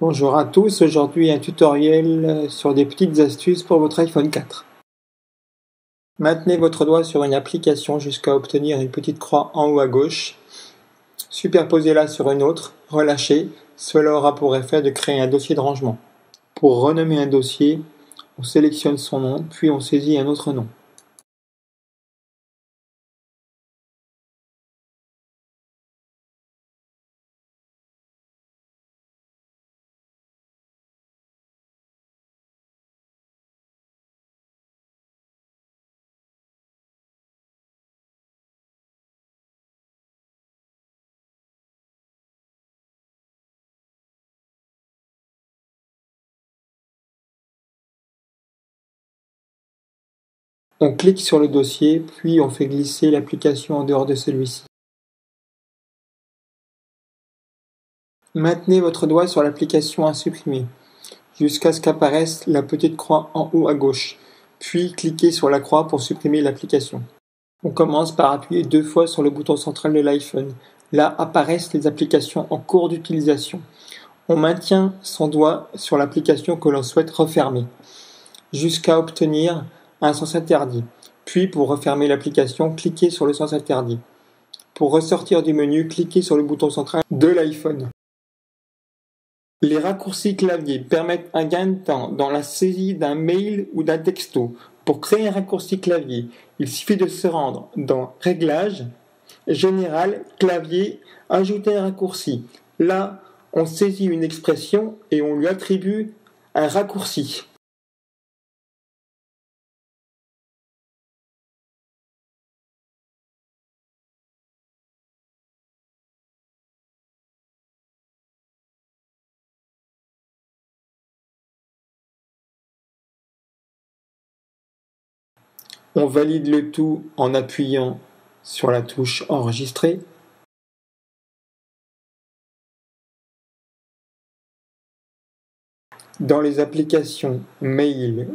Bonjour à tous, aujourd'hui un tutoriel sur des petites astuces pour votre iPhone 4. Maintenez votre doigt sur une application jusqu'à obtenir une petite croix en haut à gauche. Superposez-la sur une autre, relâchez, cela aura pour effet de créer un dossier de rangement. Pour renommer un dossier, on sélectionne son nom, puis on saisit un autre nom. On clique sur le dossier, puis on fait glisser l'application en dehors de celui-ci. Maintenez votre doigt sur l'application à supprimer, jusqu'à ce qu'apparaisse la petite croix en haut à gauche, puis cliquez sur la croix pour supprimer l'application. On commence par appuyer 2 fois sur le bouton central de l'iPhone. Là apparaissent les applications en cours d'utilisation. On maintient son doigt sur l'application que l'on souhaite refermer, jusqu'à obtenir un sens interdit. Puis pour refermer l'application, cliquez sur le sens interdit. Pour ressortir du menu, cliquez sur le bouton central de l'iPhone. Les raccourcis clavier permettent un gain de temps dans la saisie d'un mail ou d'un texto. Pour créer un raccourci clavier, il suffit de se rendre dans Réglages, Général, Clavier, Ajouter un raccourci. Là, on saisit une expression et on lui attribue un raccourci. On valide le tout en appuyant sur la touche Enregistrer. Dans les applications Mail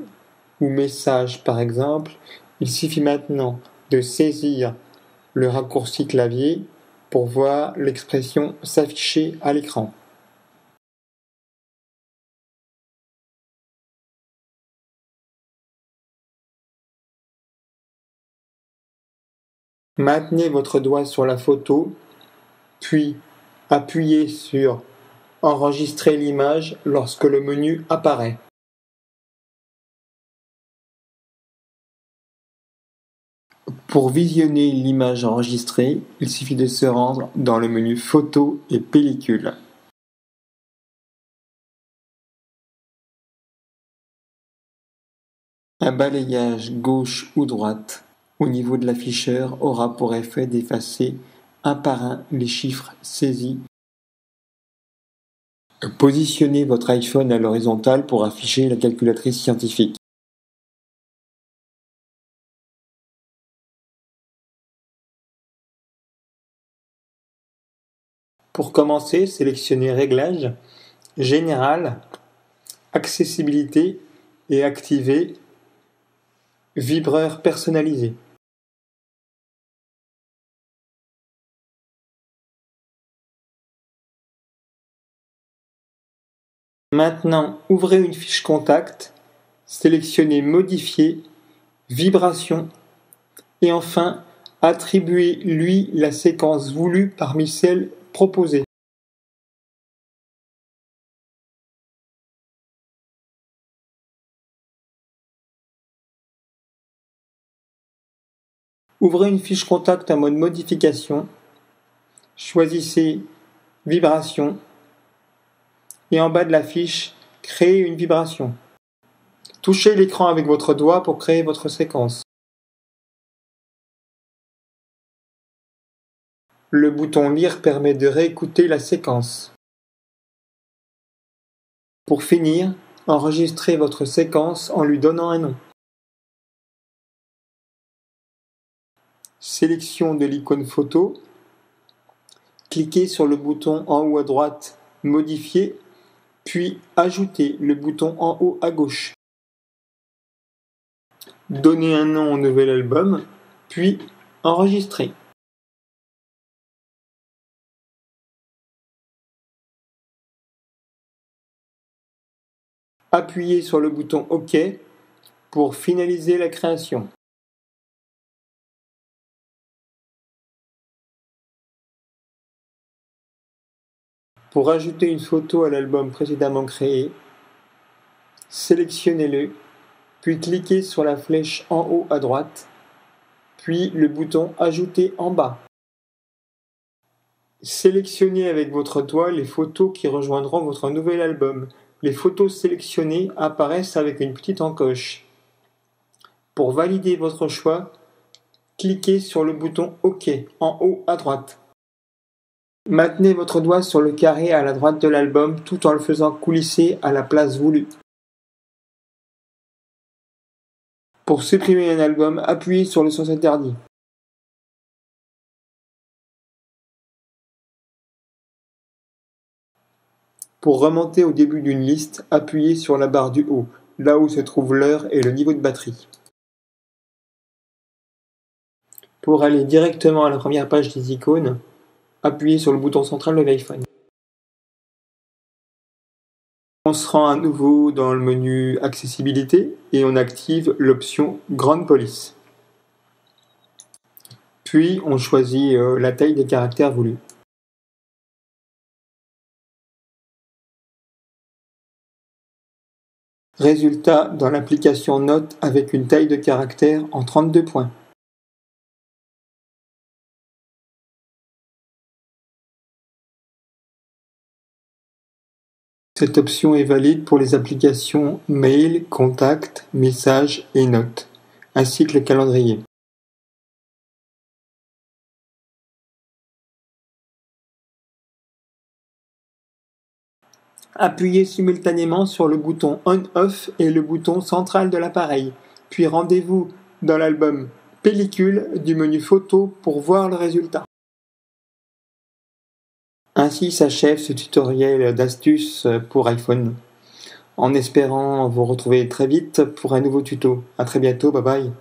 ou Messages par exemple, il suffit maintenant de saisir le raccourci clavier pour voir l'expression s'afficher à l'écran. Maintenez votre doigt sur la photo, puis appuyez sur Enregistrer l'image lorsque le menu apparaît. Pour visionner l'image enregistrée, il suffit de se rendre dans le menu Photos et pellicule. Un balayage gauche ou droite au niveau de l'afficheur aura pour effet d'effacer un par un les chiffres saisis. Positionnez votre iPhone à l'horizontale pour afficher la calculatrice scientifique. Pour commencer, sélectionnez Réglages, Général, Accessibilité et activez Vibreur personnalisé. Maintenant, ouvrez une fiche contact, sélectionnez Modifier, Vibration et enfin, attribuez-lui la séquence voulue parmi celles proposées. Ouvrez une fiche contact en mode modification, choisissez Vibration et en bas de la fiche, créez une vibration. Touchez l'écran avec votre doigt pour créer votre séquence. Le bouton Lire permet de réécouter la séquence. Pour finir, enregistrez votre séquence en lui donnant un nom. Sélection de l'icône photo. Cliquez sur le bouton en haut à droite Modifier, puis ajoutez le bouton en haut à gauche. Donnez un nom au nouvel album, puis enregistrez. Appuyez sur le bouton OK pour finaliser la création. Pour ajouter une photo à l'album précédemment créé, sélectionnez-le, puis cliquez sur la flèche en haut à droite, puis le bouton Ajouter en bas. Sélectionnez avec votre doigt les photos qui rejoindront votre nouvel album. Les photos sélectionnées apparaissent avec une petite encoche. Pour valider votre choix, cliquez sur le bouton OK en haut à droite. Maintenez votre doigt sur le carré à la droite de l'album tout en le faisant coulisser à la place voulue. Pour supprimer un album, appuyez sur le sens interdit. Pour remonter au début d'une liste, appuyez sur la barre du haut, là où se trouve l'heure et le niveau de batterie. Pour aller directement à la première page des icônes, appuyez sur le bouton central de l'iPhone. On se rend à nouveau dans le menu Accessibilité et on active l'option Grande Police. Puis on choisit la taille des caractères voulus. Résultat dans l'application Notes avec une taille de caractère en 32 points. Cette option est valide pour les applications Mail, Contacts, Messages et Notes, ainsi que le calendrier. Appuyez simultanément sur le bouton On/Off et le bouton central de l'appareil, puis rendez-vous dans l'album Pellicule du menu Photo pour voir le résultat. Ainsi s'achève ce tutoriel d'astuces pour iPhone, en espérant vous retrouver très vite pour un nouveau tuto. À très bientôt, bye bye.